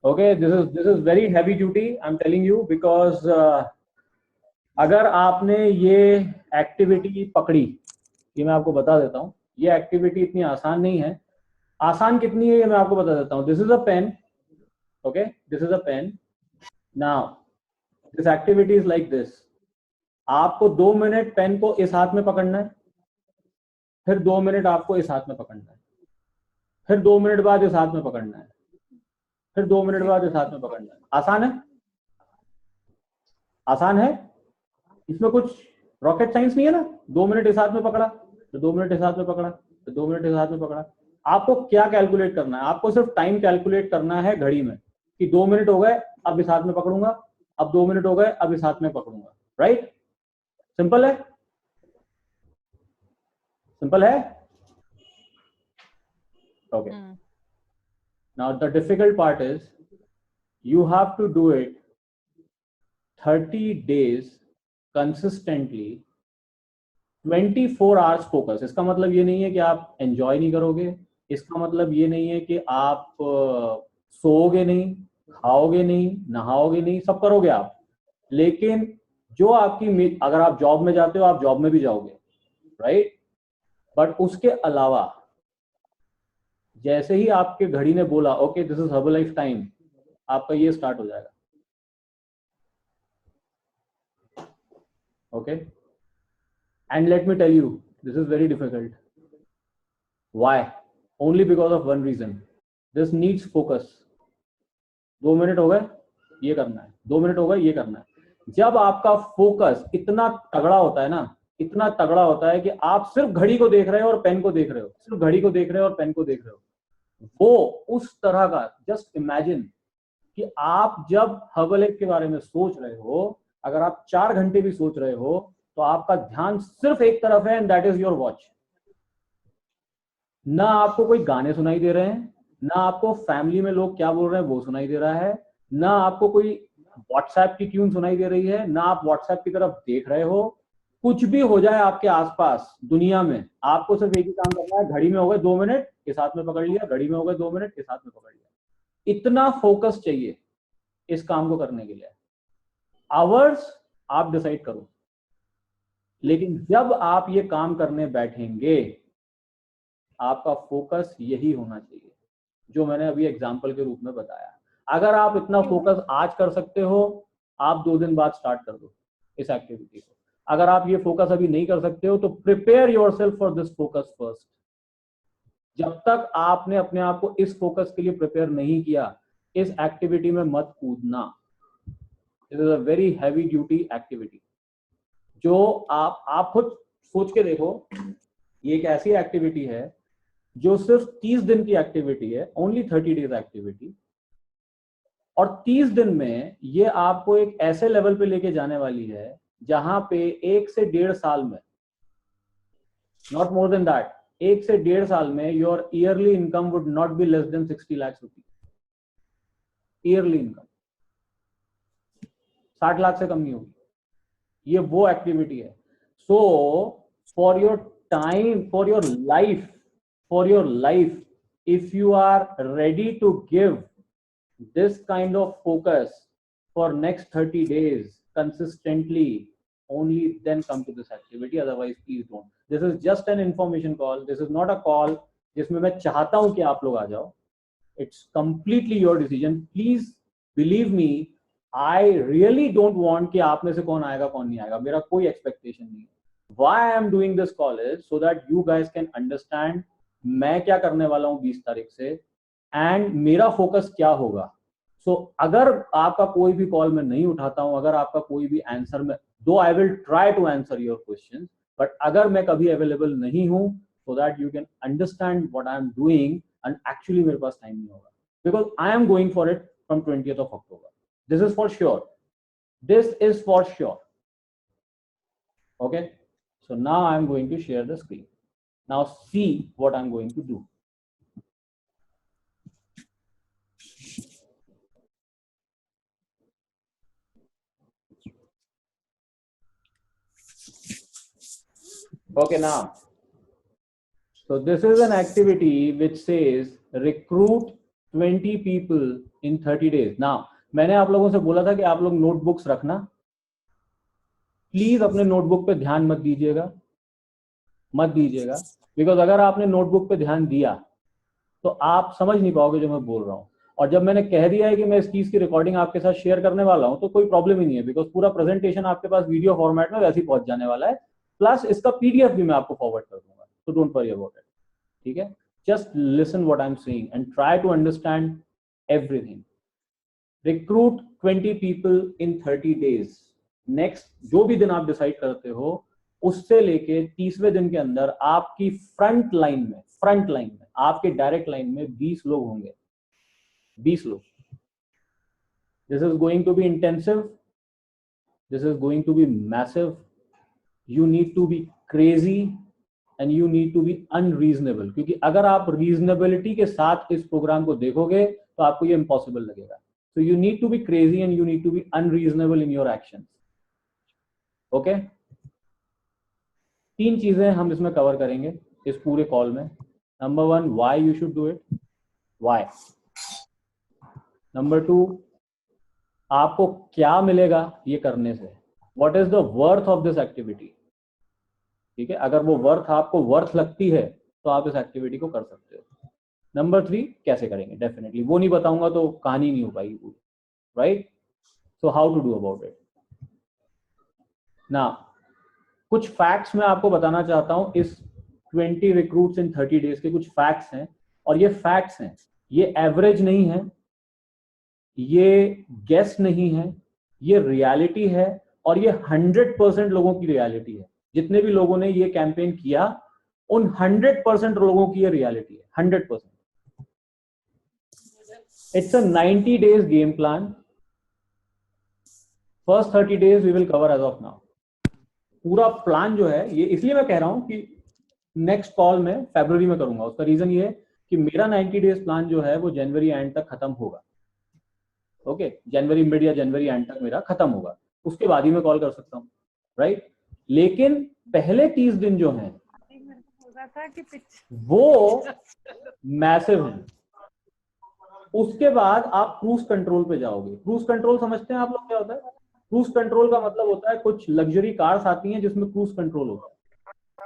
Okay, this is very heavy duty. I'm telling you because अगर आपने ये activity पकड़ी, ये मैं आपको बता देता हूँ, ये एक्टिविटी इतनी आसान नहीं है. आसान कितनी है ये मैं आपको बता देता हूँ. This is a pen. Okay, this is a pen. Now this activity is like this. आपको 2 मिनट पेन को इस हाथ में पकड़ना है, फिर 2 मिनट आपको इस हाथ में पकड़ना है, फिर 2 मिनट बाद इस हाथ में पकड़ना है, फिर 2 मिनट बाद इस हाथ में पकड़ना है. आसान है? आसान है. इसमें कुछ रॉकेट साइंस नहीं है ना. 2 मिनट इस हाथ में पकड़ा, तो 2 मिनट इस हाथ में पकड़ा, तो 2 मिनट इस हाथ में पकड़ा. आपको क्या कैलकुलेट करना है? आपको सिर्फ टाइम कैलकुलेट करना है घड़ी में कि 2 मिनट हो गए, अब इस हाथ में पकड़ूंगा, अब 2 मिनट हो गए, अब इस हाथ में पकड़ूंगा. राइट? सिंपल है. सिंपल है. Okay. Now the difficult part is you have to do it 30 days consistently, 24 hours focus. इसका मतलब ये नहीं है कि आप एंजॉय नहीं करोगे, इसका मतलब ये नहीं है कि आप सोओगे नहीं, खाओगे नहीं, नहाओगे नहीं, सब करोगे आप. लेकिन जो आपकी, अगर आप जॉब में जाते हो आप जॉब में भी जाओगे, राइट? बट उसके अलावा जैसे ही आपके घड़ी ने बोला okay this is Herbalife time, आपका ये स्टार्ट हो जाएगा. Okay. And let me tell you, this is very difficult. Why? Only because of one reason. This needs focus. 2 minute हो गए, ये करना है. 2 मिनट हो गए, ये करना है. जब आपका फोकस इतना तगड़ा होता है ना, इतना तगड़ा होता है कि आप सिर्फ घड़ी को देख रहे हो और पेन को देख रहे हो, सिर्फ घड़ी को देख रहे हो और पेन को देख रहे हो. वो उस तरह का, जस्ट इमेजिन कि आप जब हर्बलाइफ के बारे में सोच रहे हो, अगर आप 4 घंटे भी सोच रहे हो, तो आपका ध्यान सिर्फ एक तरफ है and that is your watch. ना आपको कोई गाने सुनाई दे रहे हैं, ना आपको फैमिली में लोग क्या बोल रहे हैं वो सुनाई दे रहा है, ना आपको कोई व्हाट्सएप की ट्यून सुनाई दे रही है, ना आप व्हाट्सएप की तरफ देख रहे हो. कुछ भी हो जाए आपके आसपास दुनिया में, आपको सिर्फ एक ही काम करना है. घड़ी में हो गए 2 मिनट, इस हाथ में पकड़ लिया. घड़ी में हो गए 2 मिनट, इस हाथ में पकड़ लिया. इतना फोकस चाहिए इस काम को करने के लिए. आवर्स आप डिसाइड करो, लेकिन जब आप ये काम करने बैठेंगे आपका फोकस यही होना चाहिए जो मैंने अभी एग्जांपल के रूप में बताया. अगर आप इतना फोकस आज कर सकते हो, आप 2 दिन बाद स्टार्ट कर दो इस एक्टिविटी को. अगर आप ये फोकस अभी नहीं कर सकते हो तो prepare yourself for this focus first. जब तक आपने अपने आप को इस फोकस के लिए प्रिपेयर नहीं किया, इस एक्टिविटी में मत कूदना. It is a very heavy duty activity. जो आप खुद सोच के देखो, ये एक ऐसी एक्टिविटी है जो सिर्फ 30 दिन की एक्टिविटी है, ओनली 30 डेज एक्टिविटी. और 30 दिन में ये आपको एक ऐसे लेवल पे लेके जाने वाली है जहां पे 1 से 1.5 साल में, नॉट मोर देन दैट, 1 से 1.5 साल में your yearly income would not be less than 60 lakh rupees. Yearly income 60 lakh से कम नहीं होगी. ये वो एक्टिविटी है. So for your time, for your life, if you are ready to give this kind of focus for next 30 days consistently, only then come to this activity. Otherwise please don't. This is just an information call. This is not a call जिसमें मैं चाहता हूं कि आप लोग आ जाओ. It's completely your decision. Please believe me, I really don't want कि आप में से कौन आएगा कौन नहीं आएगा. मेरा कोई expectation नहीं है. Why I am doing this call is so that you guys can understand मैं क्या करने वाला हूं 20 तारीख से एंड मेरा फोकस क्या होगा. सो अगर आपका कोई भी कॉल मैं नहीं उठाता हूं, अगर आपका कोई भी आंसर में, though I will try to answer your question, but अगर मैं कभी अवेलेबल नहीं हूं, so that you can understand what I am doing and actually मेरे पास टाइम नहीं होगा. Because I am going for it from 20th of October. This is for sure. This is for sure. Okay. So now I am going to share the screen. Now see what I'm going to do. Okay, now, so this is an activity which says recruit 20 people in 30 days. Now, मैंने आप लोगों से बोला था कि आप लोग notebooks रखना, प्लीज अपने नोटबुक पे ध्यान मत दीजिएगा, बिकॉज अगर आपने नोटबुक पे ध्यान दिया तो आप समझ नहीं पाओगे जो मैं बोल रहा हूँ। और जब मैंने कह दिया है कि मैं इस चीज की रिकॉर्डिंग आपके साथ शेयर करने वाला हूँ तो कोई प्रॉब्लम ही नहीं है, बिकॉज पूरा प्रेजेंटेशन आपके पास वीडियो फॉर्मेट में वैसे ही पहुंच जाने वाला है, प्लस इसका पीडीएफ भी मैं आपको फॉरवर्ड कर दूंगा, तो डोंट वरी अबाउट इट। ठीक है, just listen what I am saying and try to understand everything. Recruit 20 people in 30 days. Next जो भी दिन आप डिसाइड करते हो उससे लेके 30वें दिन के अंदर आपकी फ्रंट लाइन में आपके डायरेक्ट लाइन में 20 लोग होंगे, 20 लोग। This is going to be intensive, this is going to be massive. You need to be crazy and you need to be unreasonable, क्योंकि अगर आप रीजनेबिलिटी के साथ इस प्रोग्राम को देखोगे तो आपको ये इम्पॉसिबल लगेगा। So you need to be crazy and you need to be unreasonable in your action. Okay, 3 चीजें हम इसमें कवर करेंगे इस पूरे कॉल में। Number 1, why you should do it, why. Number 2, आपको क्या मिलेगा ये करने से, what is the worth of this activity. ठीक है, अगर वो वर्थ आपको वर्थ लगती है तो आप इस एक्टिविटी को कर सकते हो। नंबर 3, कैसे करेंगे, डेफिनेटली वो नहीं बताऊंगा तो कहानी नहीं हो पाएगी पूरी, right. So how to do about it ना। कुछ फैक्ट्स मैं आपको बताना चाहता हूं, इस 20 रिक्रूट्स इन 30 डेज के कुछ फैक्ट्स हैं, और ये फैक्ट्स हैं, ये एवरेज नहीं है, ये गेस नहीं है, ये रियलिटी है, और ये 100% लोगों की रियलिटी है। जितने भी लोगों ने ये कैंपेन किया उन 100% लोगों की ये रियलिटी है, 100%। It's a 90 days game plan. First 30 days we will cover as of now. पूरा प्लान जो है ये, इसलिए मैं कह रहा हूं कि नेक्स्ट कॉल में फरवरी में करूंगा। उसका रीजन ये है कि मेरा 90 डेज प्लान जो है वो जनवरी एंड तक खत्म होगा। ओके, जनवरी मिड या जनवरी एंड तक मेरा खत्म होगा, उसके बाद ही मैं कॉल कर सकता हूँ, राइट। लेकिन पहले 30 दिन जो हैं वो मैसिव हैं। उसके बाद आप क्रूज कंट्रोल पे जाओगे। क्रूज कंट्रोल समझते हैं आप लोग क्या होता है? क्रूज कंट्रोल का मतलब होता है कुछ लग्जरी कार्स आती हैं जिसमें क्रूज कंट्रोल होता है।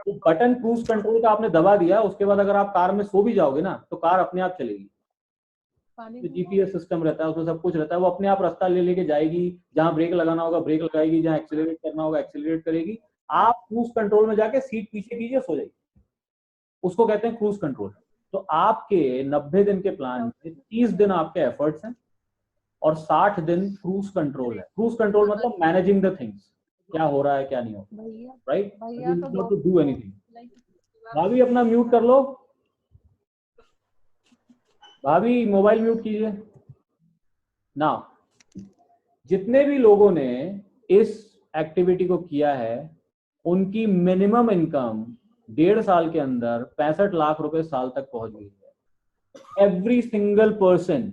तो बटन क्रूज कंट्रोल का आपने दबा दिया, उसके बाद अगर आप कार में सो भी जाओगे ना तो कार अपने आप चलेगी। तो जीपीएस सिस्टम रहता है, उसमें सब कुछ रहता है, वो अपने आप रास्ता ले लेके जाएगी, जहां ब्रेक लगाना होगा ब्रेक लगाएगी, जहां एक्सीलरेट करना होगा एक्सीलरेट करेगी। आप क्रूज कंट्रोल में जाके सीट पीछे कीजिए, सो जाइए, उसको कहते हैं क्रूज कंट्रोल। तो आपके 90 दिन के प्लान में 30 दिन आपके एफर्ट्स हैं और 60 दिन क्रूज कंट्रोल है। क्रूज कंट्रोल मतलब मैनेजिंग द थिंग्स, क्या हो रहा है क्या नहीं हो रहा, right. Not to do anything. भाभी अपना म्यूट कर लो, भाभी मोबाइल म्यूट कीजिए ना। जितने भी लोगों ने इस एक्टिविटी को किया है उनकी मिनिमम इनकम 1.5 साल के अंदर 65 लाख रुपए साल तक पहुंच गई है। Every single person,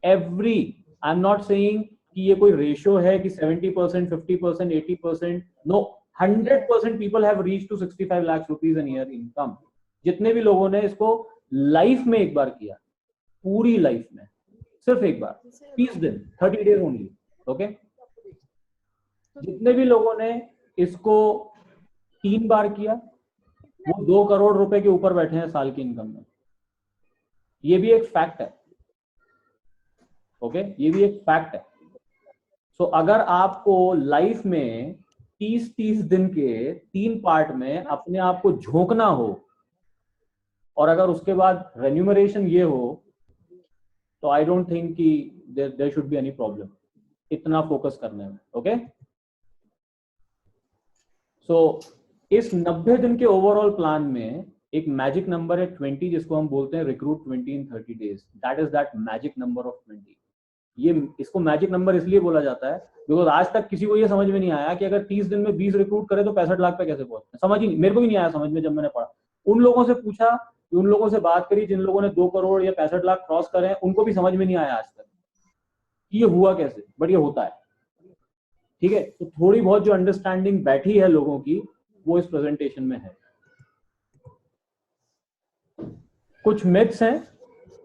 every, I am not saying कि ये कोई रेशियो है कि 70%, 50%, 80%, no, 100% people have reached to 65 lakh rupees in year income. जितने भी लोगों ने इसको लाइफ में एक बार किया, पूरी लाइफ में सिर्फ एक बार, 30 दिन, 30 डेज ओनली, ओके। जितने भी लोगों ने इसको 3 बार किया वो 2 करोड़ रुपए के ऊपर बैठे हैं साल की इनकम में। ये भी एक फैक्ट है, ओके, ये भी एक फैक्ट है। सो अगर आपको लाइफ में 30-30 दिन के 3 पार्ट में अपने आप को झोंकना हो और अगर उसके बाद रेन्यूमरेशन ये हो तो आई डोंट थिंक कि there should be any problem इतना फोकस करने में, ओके। सो इस 90 दिन के ओवरऑल प्लान में एक मैजिक नंबर है 20, जिसको हम बोलते हैं recruit 20 in 30 days. That is that magic number of 20। ये इसको मैजिक नंबर इसलिए बोला जाता है बिकॉज आज तक किसी को ये समझ में नहीं आया कि अगर 30 दिन में 20 रिक्रूट करे तो 65 लाख पे कैसे पहुंचते हैं। समझ ही नहीं, मेरे को भी नहीं आया समझ में जब मैंने पढ़ा। उन लोगों से पूछा, उन लोगों से बात करी जिन लोगों ने 2 करोड़ या 65 लाख क्रॉस करे हैं, उनको भी समझ में नहीं आया आज तक कि ये हुआ कैसे, बट ये होता है, ठीक है। तो थोड़ी बहुत जो अंडरस्टैंडिंग बैठी है लोगों की वो इस प्रेजेंटेशन में है। कुछ मिथ्स हैं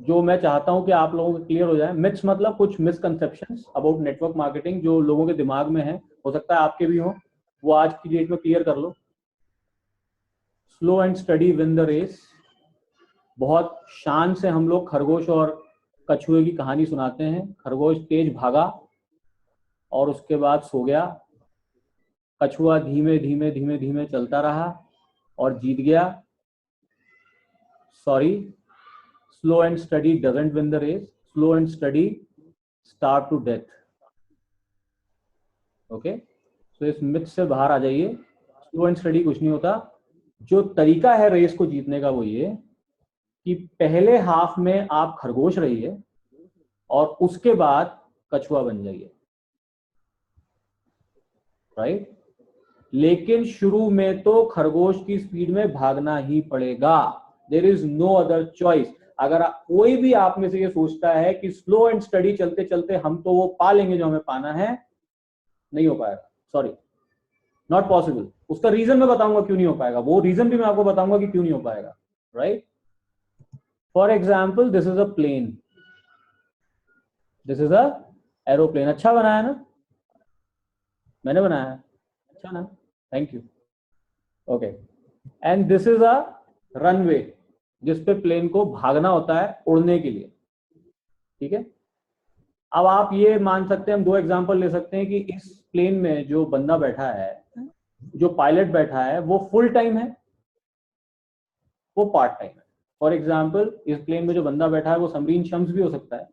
जो मैं चाहता हूं कि आप लोगों को क्लियर हो जाए। मिथ्स मतलब कुछ मिसकंसेप्शंस अबाउट नेटवर्क मार्केटिंग जो लोगों के दिमाग में है, हो सकता है आपके भी हो, वो आज की डेट में क्लियर कर लो। Slow and study win the race. बहुत शान से हम लोग खरगोश और कछुए की कहानी सुनाते हैं। खरगोश तेज भागा और उसके बाद सो गया, कछुआ धीमे धीमे धीमे धीमे चलता रहा और जीत गया। Sorry, slow and steady doesn't win the race, slow and steady starve to death. Okay, तो इस मिथ से बाहर आ जाइए। स्लो एंड स्टडी कुछ नहीं होता। जो तरीका है रेस को जीतने का वो ये कि पहले हाफ में आप खरगोश रहिए और उसके बाद कछुआ बन जाइए, राइट। लेकिन शुरू में तो खरगोश की स्पीड में भागना ही पड़ेगा, there is no other choice. अगर कोई भी आप में से ये सोचता है कि स्लो एंड स्टडी चलते चलते हम तो वो पा लेंगे जो हमें पाना है, नहीं हो पाएगा, सॉरी, नॉट पॉसिबल। उसका रीजन मैं बताऊंगा क्यों नहीं हो पाएगा, वो रीजन भी मैं आपको बताऊंगा कि क्यों नहीं हो पाएगा, right. For example, this is a plane, this is a aeroplane. अच्छा बनाया ना, मैंने बनाया है, अच्छा ना, thank you. Okay, and this is a runway जिस पे प्लेन को भागना होता है उड़ने के लिए, ठीक है। अब आप ये मान सकते हैं, हम दो एग्जांपल ले सकते हैं कि इस प्लेन में जो बंदा बैठा है, जो पायलट बैठा है, वो फुल टाइम है, वो पार्ट टाइम है। फॉर एग्जाम्पल, इस प्लेन में जो बंदा बैठा है वो समरीन शम्स भी हो सकता है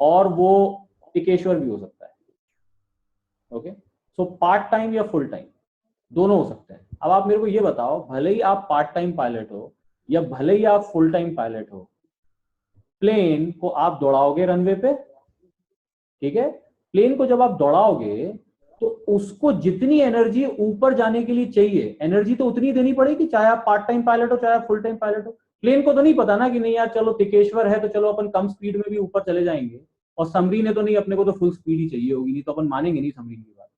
और वो टिकेश्वर भी हो सकता है। ओके, सो पार्ट टाइम या फुल टाइम दोनों हो सकते हैं। अब आप मेरे को ये बताओ, भले ही आप पार्ट टाइम पायलट हो या भले ही आप फुल टाइम पायलट हो, प्लेन को आप दौड़ाओगे रनवे पे, ठीक है। प्लेन को जब आप दौड़ाओगे तो उसको जितनी एनर्जी ऊपर जाने के लिए चाहिए, एनर्जी तो उतनी देनी पड़ेगी, चाहे आप पार्ट टाइम पायलट हो चाहे आप फुल टाइम पायलट हो। प्लेन को तो नहीं पता ना कि नहीं यार चलो टिकेश्वर है तो चलो अपन कम स्पीड में भी ऊपर चले जाएंगे, और समरीन है तो नहीं, अपने को तो फुल स्पीड ही चाहिए होगी, नहीं तो अपन मानेंगे नहीं समरीन की बात।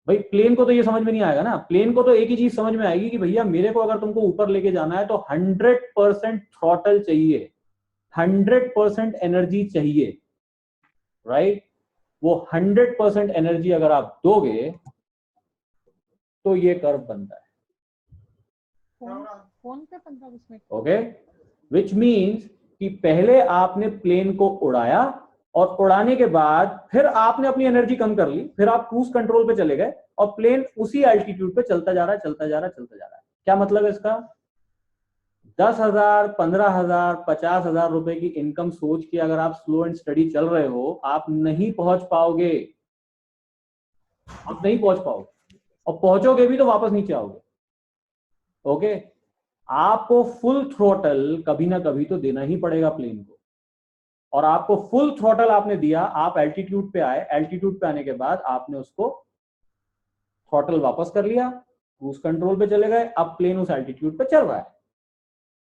भाई प्लेन को तो ये समझ में नहीं आएगा ना, प्लेन को तो एक ही चीज समझ में आएगी कि भैया मेरे को अगर तुमको ऊपर लेके जाना है तो 100% थ्रॉटल चाहिए, 100% एनर्जी चाहिए, राइट। वो 100% एनर्जी अगर आप दोगे तो ये कर्व बनता है, फोन पे 15-20 मिनट। ओके, विच मीन्स कि पहले आपने प्लेन को उड़ाया और उड़ाने के बाद फिर आपने अपनी एनर्जी कम कर ली, फिर आप क्रूज कंट्रोल पे चले गए और प्लेन उसी एल्टीट्यूड पे चलता जा रहा है, चलता जा रहा है, चलता जा रहा है। क्या मतलब है इसका? 10,000, 15,000, 50,000 रुपए की इनकम सोच के अगर आप स्लो एंड स्टडी चल रहे हो, आप नहीं पहुंच पाओगे, आप नहीं पहुंच पाओगे, और पहुंचोगे भी तो वापस नीचे आओगे। ओके, आपको फुल थ्रोटल कभी ना कभी तो देना ही पड़ेगा प्लेन को, और आपको फुल थ्रोटल आपने दिया, आप एल्टीट्यूड पे आए, एल्टीट्यूड पे आने के बाद आपने उसको थ्रोटल वापस कर लिया, क्रूज कंट्रोल पे चले गए, अब प्लेन उस एल्टीट्यूड पे चल रहा है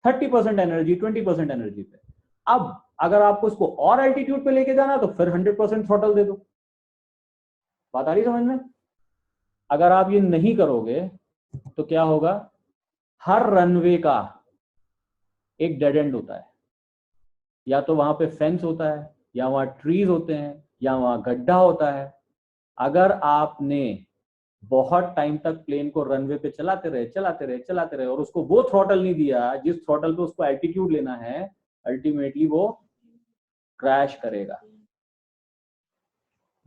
30% एनर्जी, 20% एनर्जी पे। अब अगर आपको इसको और एल्टीट्यूड पे लेके जाना तो फिर 100% थ्रोटल दे दो। बात आ रही समझ में? अगर आप ये नहीं करोगे तो क्या होगा, हर रनवे का एक डेड एंड होता है, या तो वहां पे फेंस होता है, या वहां ट्रीज होते हैं, या वहां गड्ढा होता है। अगर आपने बहुत टाइम तक प्लेन को रनवे पे चलाते रहे चलाते रहे चलाते रहे और उसको वो थ्रॉटल नहीं दिया जिस थ्रॉटल पे उसको एल्टीट्यूड लेना है, अल्टीमेटली वो क्रैश करेगा,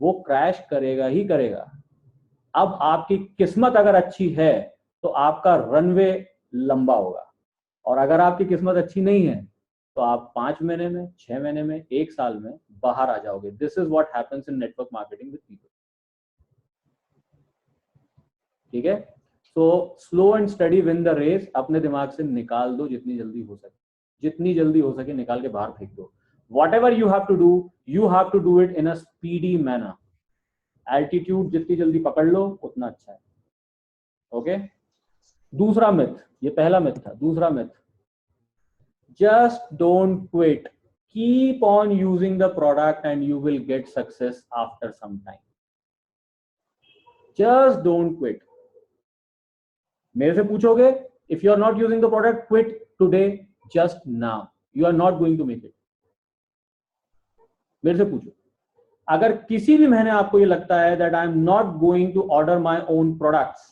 वो क्रैश करेगा ही करेगा। अब आपकी किस्मत अगर अच्छी है तो आपका रनवे लंबा होगा, और अगर आपकी किस्मत अच्छी नहीं है तो आप 5 महीने में, 6 महीने में, 1 साल में बाहर आ जाओगे। This is what happens in network marketing with people, ठीक है। So slow and study win the race अपने दिमाग से निकाल दो, जितनी जल्दी हो सके, जितनी जल्दी हो सके निकाल के बाहर फेंक दो। Whatever you have to do, you have to do it in a speedy manner. Altitude जितनी जल्दी पकड़ लो उतना अच्छा है, ओके। दूसरा मिथ, ये पहला मिथ था, दूसरा myth, just don't quit, keep on using the product and you will get success after some time. Just don't quit. मेरे से पूछोगे, if you are not using the product, quit today, just now. You are not going to make it. मेरे से पूछो, अगर किसी भी महीने आपको ये लगता है that I am not going to order my own products,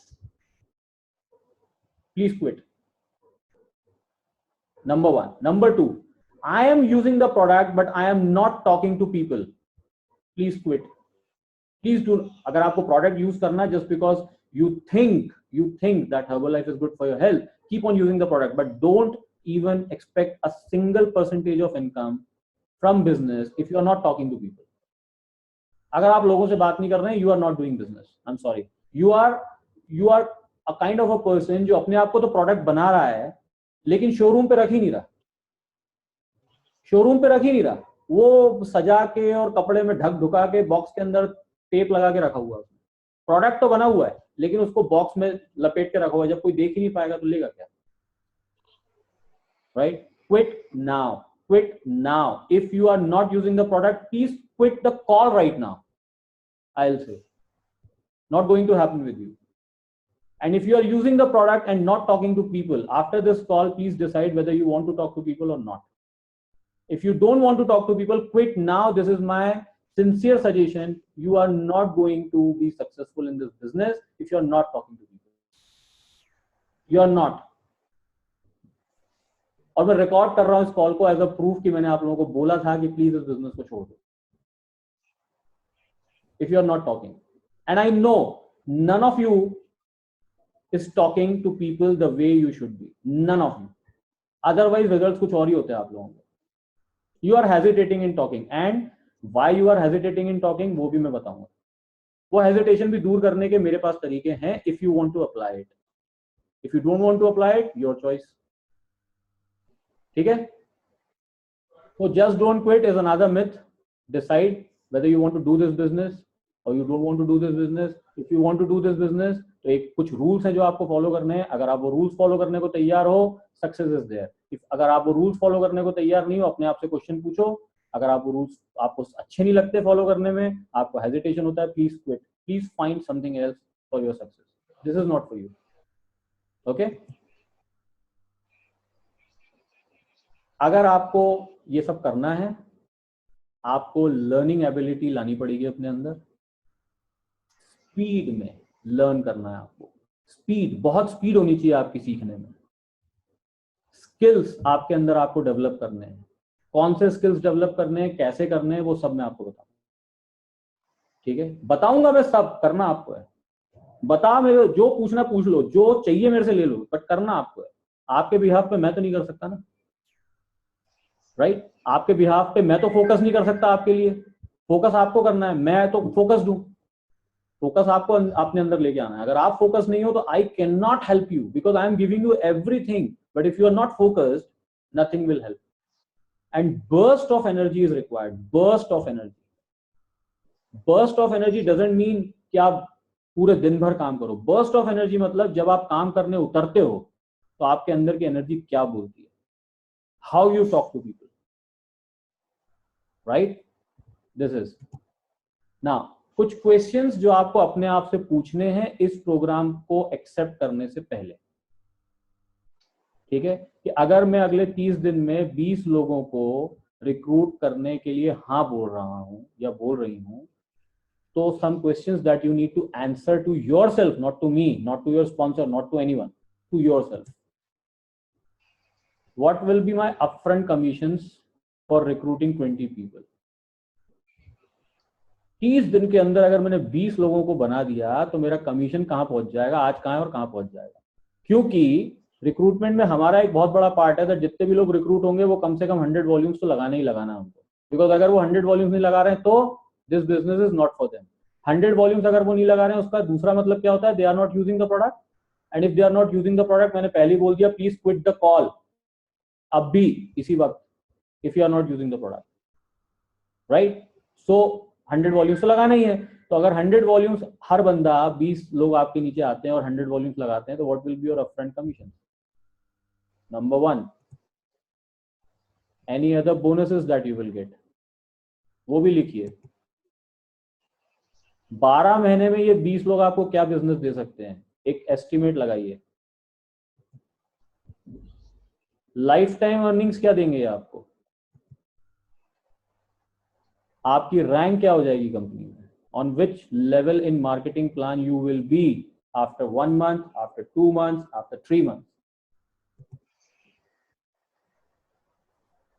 please quit. Number one. Number two, I am using the product but I am not talking to people. Please quit. Please do. अगर आपको product use करना just because you think that Herbalife is good for your health, keep on using the product, but don't even expect a single percentage of income from business if you are not talking to people. अगर आप लोगों से बात नहीं कर रहे हैं, you are not doing business. I'm sorry. You are a kind of a person जो अपने आप को तो product बना रहा है लेकिन शोरूम पे रख ही नहीं रहा, शोरूम पे रख ही नहीं रहा, वो सजा के और कपड़े में ढक ढुका के बॉक्स के अंदर टेप लगा के रखा हुआ है। प्रोडक्ट तो बना हुआ है लेकिन उसको बॉक्स में लपेट के रखा हुआ है, जब कोई देख ही नहीं पाएगा तो लेगा क्या? Right? Quit now if you are not using the product, please quit the call right now. I will say not going to happen with you. And if you are using the product and not talking to people, after this call, please decide whether you want to talk to people or not. If you don't want to talk to people, quit now. This is my sincere suggestion. You are not going to be successful in this business if you are not talking to people. You are not. और मैं record कर रहा हूं इस call को as a proof कि मैंने आप लोगों को बोला था कि प्लीज इस बिजनेस को छोड़ दो if you are not talking. And I know none of you is talking to people the way you should be. None of you. Otherwise results कुछ और ही होते हैं आप लोगों के। You are hesitating in talking and why you are hesitating in talking वो भी मैं बताऊंगा। वो hesitation भी दूर करने के मेरे पास तरीके हैं if you want to apply it. If you don't want to apply it, your choice. ठीक है? So just don't quit is another myth. Decide whether you want to do this business or you don't want to do this business. If you want to do this business, तो एक कुछ rules हैं जो आपको follow करने हैं। अगर आप वो रूल्स फॉलो करने को तैयार हो, सक्सेस इज देयर। अगर आप वो रूल्स फॉलो करने को तैयार नहीं हो, अपने आप से क्वेश्चन पूछो। अगर आप वो रूल्स आपको अच्छे नहीं लगते फॉलो करने में, आपको हेजिटेशन होता है, please quit. Please find something else for your success. This is not for you. Okay? अगर आपको ये सब करना है, आपको लर्निंग एबिलिटी लानी पड़ेगी अपने अंदर। स्पीड में लर्न करना है आपको। स्पीड, बहुत स्पीड होनी चाहिए आपकी सीखने में। स्किल्स आपके अंदर आपको डेवलप करने हैं। कौन से स्किल्स डेवलप करने हैं, कैसे करने हैं, वो सब मैं आपको बताऊंगा। ठीक है? बताऊंगा मैं सब, करना आपको है। बता, मेरे जो पूछना पूछ लो, जो चाहिए मेरे से ले लो, बट करना आपको है। आपके बिहाफ पे मैं तो नहीं कर सकता ना, राइट? आपके बिहाफ पे मैं तो फोकस नहीं कर सकता आपके लिए। फोकस आपको करना है, मैं तो फोकस दूं। फोकस आपको अपने अंदर लेके आना है। अगर आप फोकस नहीं हो तो I can not help you because I am giving you everything, but if you are not focused, nothing will help. And burst of energy is required. Burst of energy. Burst of energy doesn't mean कि आप पूरे दिन भर काम करो। Burst of energy मतलब जब आप काम करने उतरते हो तो आपके अंदर की एनर्जी क्या बोलती है, how you talk to people, right? This is now कुछ क्वेश्चंस जो आपको अपने आप से पूछने हैं इस प्रोग्राम को एक्सेप्ट करने से पहले। ठीक है? कि अगर मैं अगले 30 दिन में 20 लोगों को रिक्रूट करने के लिए हाँ बोल रहा हूं या बोल रही हूं, तो some questions that you need to answer to yourself, not to me, not to your sponsor, not to anyone, to yourself. What will be my upfront commissions for recruiting 20 people? 30 दिन के अंदर अगर मैंने 20 लोगों को बना दिया तो मेरा कमीशन कहां पहुंच जाएगा, आज कहां है और कहां पहुंच जाएगा? क्योंकि रिक्रूटमेंट में हमारा एक बहुत बड़ा पार्ट है, जितने भी लोग रिक्रूट होंगे वो कम से कम 100 वॉल्यूम्स तो लगाना ही लगाना हमको। बिकॉज अगर वो 100 वॉल्यूम्स नहीं लगा रहे हैं तो this business is not for them. 100 volumes अगर वो नहीं लगा रहे हैं, उसका दूसरा मतलब क्या होता है? They are not using the product. And if they are not using the product, मैंने पहले ही बोल दिया, प्लीज क्विट द कॉल अब भी, इसी वक्त, if you are not using the product, right? So 100 volumes तो लगाना ही है। तो अगर 100 वॉल्यूम्स, हर बंदा 20 लोग आपके नीचे आते हैं और 100 वॉल्यूम्स लगाते हैं, तो what will be your upfront commission? Number 1, any other bonuses that you will gate, वो भी लिखिए। 12 महीने में ये 20 लोग आपको क्या बिजनेस दे सकते हैं, एक एस्टिमेट लगाइए। लाइफ टाइम अर्निंग्स क्या देंगे ये आपको, आपकी रैंक क्या हो जाएगी कंपनी में, on which level in marketing plan you will be after 1 month, after 2 months, after 3 months।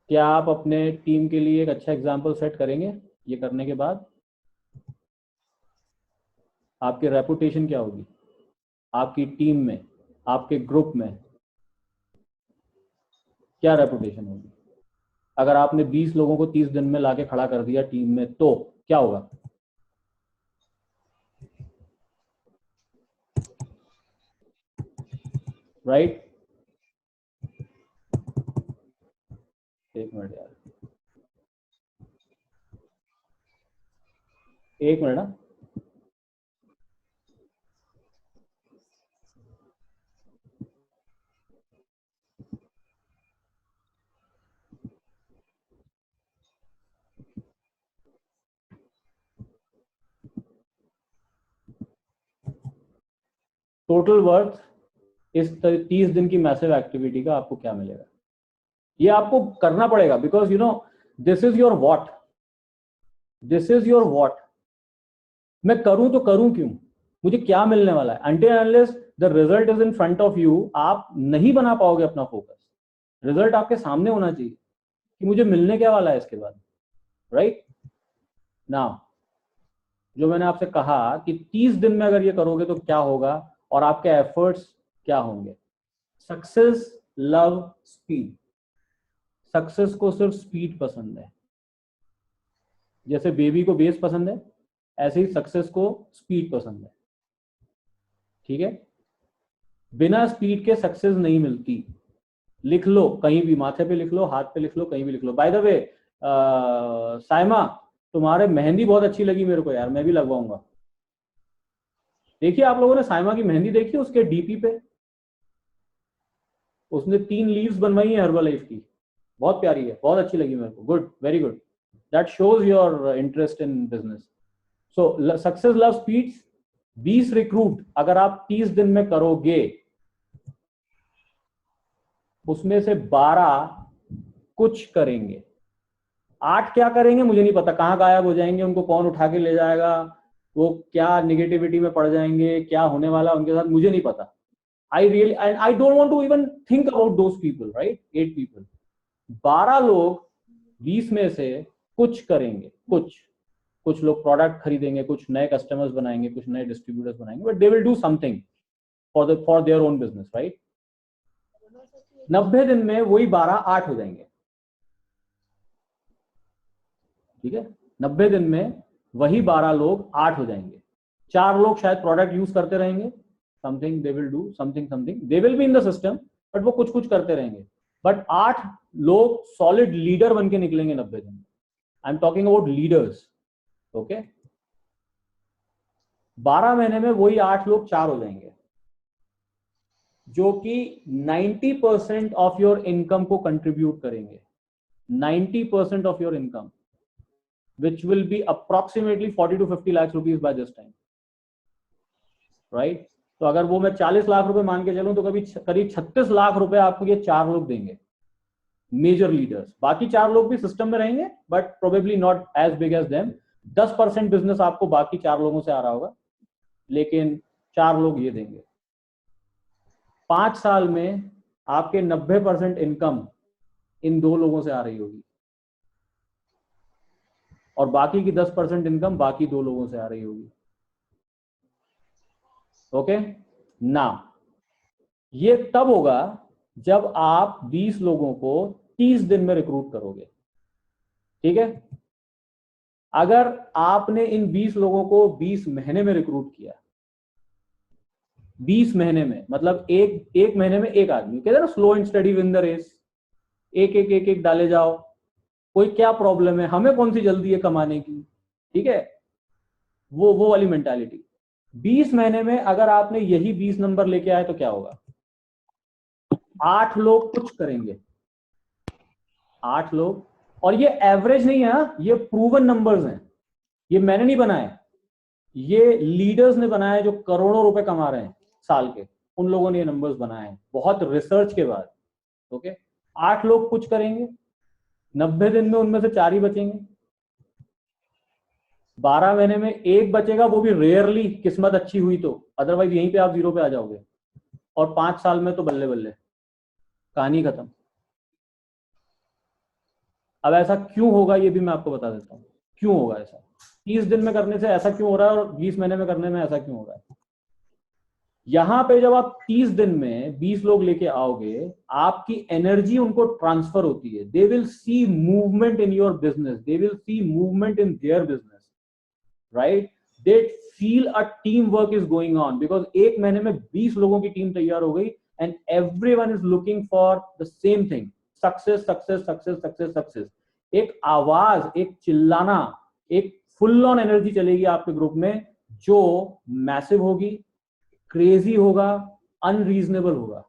क्या आप अपने टीम के लिए एक अच्छा एग्जाम्पल सेट करेंगे ये करने के बाद? आपकी रेपुटेशन क्या होगी आपकी टीम में, आपके ग्रुप में, क्या रेपुटेशन होगी? अगर आपने 20 लोगों को 30 दिन में लाके खड़ा कर दिया टीम में तो क्या होगा? राइट? एक मिनट यार, एक मिनट ना। टोटल वर्थ इस 30 दिन की मैसिव एक्टिविटी का आपको क्या मिलेगा, ये आपको करना पड़ेगा, because you know this is your what, this is your what. मैं करूं तो करूं क्यों, मुझे क्या मिलने वाला है? Until unless the result is in front of you, आप नहीं बना पाओगे अपना फोकस। रिजल्ट आपके सामने होना चाहिए कि मुझे मिलने क्या वाला है इसके बाद। राइट नाउ, जो मैंने आपसे कहा कि 30 दिन में अगर ये करोगे तो क्या होगा और आपके एफर्ट्स क्या होंगे। सक्सेस लव स्पीड, सक्सेस को सिर्फ स्पीड पसंद है। जैसे बेबी को बेस पसंद है, ऐसे ही सक्सेस को स्पीड पसंद है। ठीक है, बिना स्पीड के सक्सेस नहीं मिलती। लिख लो कहीं भी, माथे पे लिख लो, हाथ पे लिख लो, कहीं भी लिख लो। बाय द वे साइमा, तुम्हारे मेहंदी बहुत अच्छी लगी मेरे को यार, मैं भी लगवाऊंगा। देखिए आप लोगों ने साइमा की मेहंदी देखी उसके डीपी पे, उसने 3 लीव्स बनवाई है हर्बल लाइफ की, बहुत प्यारी है, बहुत अच्छी लगी मेरे को। Good, very good, that shows your interest in business. So success love speeds. 20 recruit अगर आप 30 दिन में करोगे, उसमें से 12 कुछ करेंगे, 8 क्या करेंगे मुझे नहीं पता, कहां गायब हो जाएंगे, उनको कौन उठा के ले जाएगा, वो क्या निगेटिविटी में पड़ जाएंगे, क्या होने वाला उनके साथ मुझे नहीं पता। I don't want to even think about those people, right? 8 people, 12 लोग 20 में से कुछ करेंगे, कुछ लोग प्रोडक्ट खरीदेंगे, कुछ नए कस्टमर्स बनाएंगे, कुछ नए डिस्ट्रीब्यूटर्स बनाएंगे, but they will do something for their own business, right? 90 दिन में वही 12 8 हो जाएंगे। ठीक है, 90 दिन में वही 12 लोग 8 हो जाएंगे। 4 लोग शायद प्रोडक्ट यूज करते रहेंगे, something they will do, something they will be in the system, but वो कुछ करते रहेंगे। बट 8 लोग सॉलिड लीडर बन के निकलेंगे 90 दिन में। I am talking about leaders. Okay, 12 महीने में वही 8 लोग 4 हो जाएंगे, जो कि 90% ऑफ योर इनकम को कंट्रीब्यूट करेंगे। 90% of your income, which will be approximately 40 to 50 lakhs rupees by this time, right? तो अगर वो मैं 40 लाख रुपए मान के चलूं तो करीब 36 लाख रुपए आपको ये 4 लोग देंगे, मेजर लीडर्स। बाकी 4 लोग भी सिस्टम में रहेंगे, but probably not as big as them. 10% business आपको बाकी 4 लोगों से आ रहा होगा, लेकिन 4 लोग ये देंगे। 5 साल में आपके 90% इनकम इन 2 लोगों से आ रही होगी, और बाकी की 10% इनकम बाकी 2 लोगों से आ रही होगी। ओके ना, ये तब होगा जब आप 20 लोगों को 30 दिन में रिक्रूट करोगे। ठीक है, अगर आपने इन 20 लोगों को 20 महीने में रिक्रूट किया, 20 महीने में मतलब एक महीने में एक आदमी, कहते हैं ना slow and study win the race, एक डाले जाओ, कोई क्या प्रॉब्लम है, हमें कौन सी जल्दी है कमाने की। ठीक है, वो वाली मेंटालिटी। 20 महीने में अगर आपने यही 20 नंबर लेके आए तो क्या होगा? 8 लोग कुछ करेंगे, 8 लोग। और ये एवरेज नहीं है, ये प्रूवन नंबर्स हैं, ये मैंने नहीं बनाए, ये लीडर्स ने बनाए जो करोड़ों रुपए कमा रहे हैं साल के, उन लोगों ने ये नंबर्स बनाए हैं बहुत रिसर्च के बाद। ओके, 8 लोग कुछ करेंगे, 90 दिन में उनमें से 4 ही बचेंगे, 12 महीने में एक बचेगा, वो भी रेयरली किस्मत अच्छी हुई तो, अदरवाइज यहीं पे आप 0 पे आ जाओगे, और 5 साल में तो बल्ले बल्ले, कहानी खत्म। अब ऐसा क्यों होगा ये भी मैं आपको बता देता हूँ, क्यों होगा ऐसा। 30 दिन में करने से ऐसा क्यों हो रहा है और 20 महीने में करने में ऐसा क्यों हो रहा है। यहां पे जब आप 30 दिन में 20 लोग लेके आओगे, आपकी एनर्जी उनको ट्रांसफर होती है, they will see movement in your business, they will see movement in their business, right. They feel a team work is going on, because एक महीने में 20 लोगों की टीम तैयार हो गई, and everyone is looking for the same thing, success success success success success. एक आवाज, एक चिल्लाना, एक फुल ऑन एनर्जी चलेगी आपके ग्रुप में, जो मैसिव होगी, क्रेजी होगा, अनरीजनेबल होगा,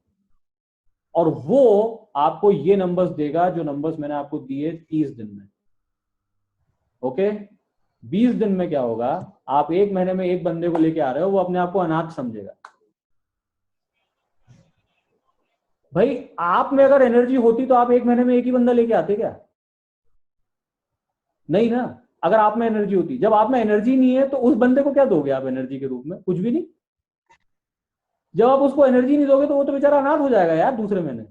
और वो आपको ये नंबर्स देगा जो नंबर्स मैंने आपको दिए 30 दिन में। ओके, 20 दिन में क्या होगा, आप एक महीने में एक बंदे को लेके आ रहे हो, वो अपने आप को अनाथ समझेगा। भाई आप में अगर एनर्जी होती तो आप एक महीने में एक ही बंदा लेके आते क्या? नहीं ना। अगर आप में एनर्जी होती, जब आप में एनर्जी नहीं है तो उस बंदे को क्या दोगे आप एनर्जी के रूप में? कुछ भी नहीं। जब आप उसको एनर्जी नहीं दोगे तो वो तो बेचारा अनाथ हो जाएगा यार दूसरे महीने,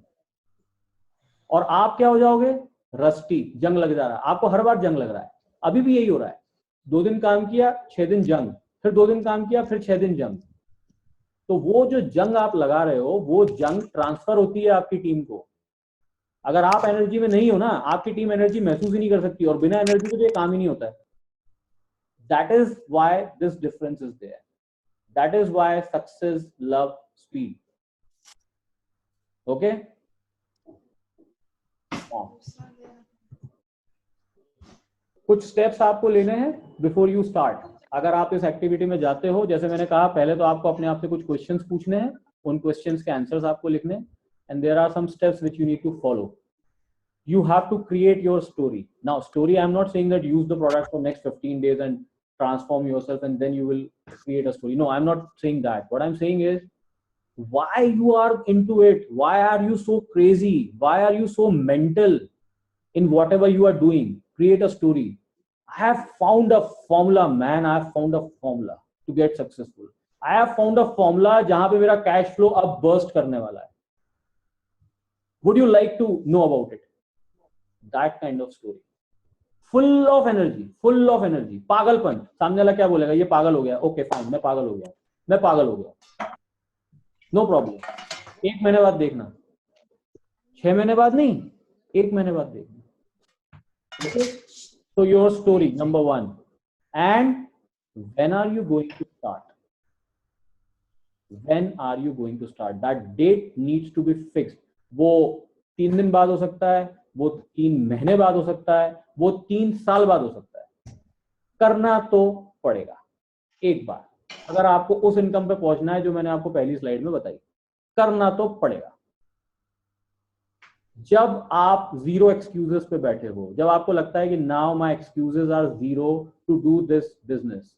और आप क्या हो जाओगे? रस्टी, जंग लग जा रहा है आपको, हर बार जंग लग रहा है। अभी भी यही हो रहा है, 2 दिन काम किया 6 दिन जंग, फिर 2 दिन काम किया फिर 6 दिन जंग। तो वो जो जंग आप लगा रहे हो, वो जंग ट्रांसफर होती है आपकी टीम को। अगर आप एनर्जी में नहीं हो ना, आपकी टीम एनर्जी महसूस ही नहीं कर सकती, और बिना एनर्जी के तो ये काम ही नहीं होता है। That is why this difference is there, that is why success love speed. Okay, कुछ स्टेप्स आपको लेने हैं बिफोर यू स्टार्ट। अगर आप इस एक्टिविटी में जाते हो, जैसे मैंने कहा, पहले तो आपको अपने आप से कुछ क्वेश्चंस पूछने हैं, उन क्वेश्चंस के आंसर्स आपको लिखने हैं, and there are some steps which you need to follow. You have to create your story. Now, story, I'm not saying that use the product for next 15 days and transform yourself and then you will create a story. No, I'm not saying that. What I'm saying is, why you are into it? Why are you so crazy? Why are you so mental in whatever you are doing? Create a story. I have found a formula, man. I have found a formula to get successful. I have found a formula जहां पे मेरा cash flow अब burst करने वाला है. Would you like to know about it? That kind of story. Full of energy, full of energy, पागलपन। सामने वाला क्या बोलेगा? ये पागल हो गया। ओके फाइन, मैं पागल हो गया, मैं पागल हो गया, नो प्रॉब्लम। 1 महीने बाद देखना, 6 महीने बाद नहीं, 1 महीने बाद देखना। Okay, so your story number 1, and when are you going to start? When are you going to start? That date needs to be fixed. वो 3 दिन बाद हो सकता है, वो 3 महीने बाद हो सकता है, वो 3 साल बाद हो सकता है। करना तो पड़ेगा एक बार, अगर आपको उस इनकम पे पहुंचना है जो मैंने आपको पहली स्लाइड में बताई। करना तो पड़ेगा। जब आप 0 एक्सक्यूजेस पे बैठे हो, जब आपको लगता है कि now my excuses are 0 to do this business,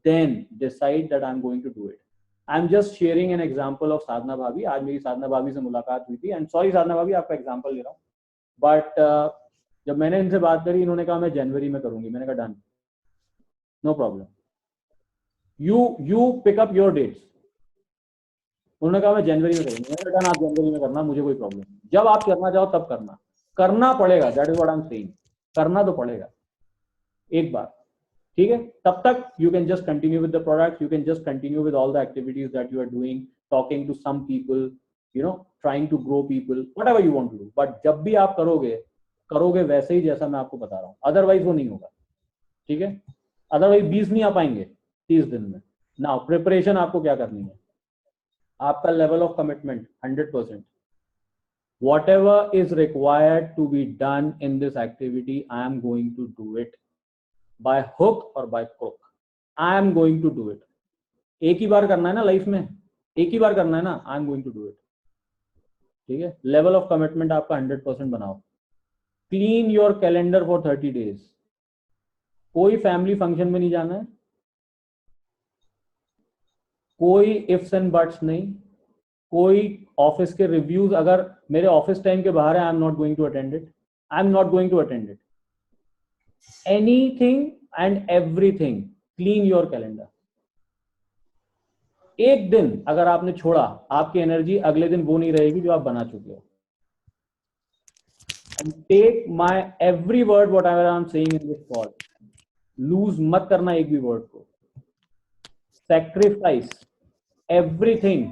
then decide that I am going to do it. I am just sharing an example of Sadhana भाभी। आज मेरी साधना भाभी से मुलाकात हुई थी, एंड सॉरी साधना भाभी, आपका एग्जाम्पल ले रहा हूँ, बट जब मैंने इनसे बात करी, इन्होंने कहा मैं जनवरी में करूंगी। मैंने कहा done, no problem, you pick up your dates. उन्होंने कहा मैं जनवरी में करूंगी। मैंने कहा डन, आप जनवरी में करना, मुझे कोई प्रॉब्लम नहीं। जब आप करना चाहो तब करना, करना पड़ेगा। That is what I am saying, करना तो पड़ेगा एक बार, ठीक है। तब तक you can just continue with the product, you can just continue with all the activities that you are doing, talking to some people, you know, trying to grow people, whatever you want to do. But जब भी आप करोगे, करोगे वैसे ही जैसा मैं आपको बता रहा हूँ, अदरवाइज वो नहीं होगा, ठीक है। अदरवाइज 20 नहीं आ पाएंगे 30 दिन में। नाउ प्रिपरेशन आपको क्या करनी है, आपका level of commitment 100%। whatever is required to be done in this activity, I am going to do it by hook or by crook. I am going to do it. एक ही बार करना है ना life में, एक ही बार करना है ना, I am going to do it, ठीक है। लेवल ऑफ कमिटमेंट आपका 100% बनाओ। Clean your calendar for 30 days. कोई फैमिली फंक्शन में नहीं जाना है, कोई इफ्स एंड बट्स नहीं, कोई ऑफिस के रिव्यूज अगर मेरे ऑफिस टाइम के बाहर है, I am not going to attend it, I am not going to attend it. Anything and everything, clean your calendar. एक दिन अगर आपने छोड़ा, आपकी एनर्जी अगले दिन वो नहीं रहेगी जो आप बना चुके हो। And take my every word whatever I am saying in this call, lose मत करना एक भी वर्ड को। Sacrifice everything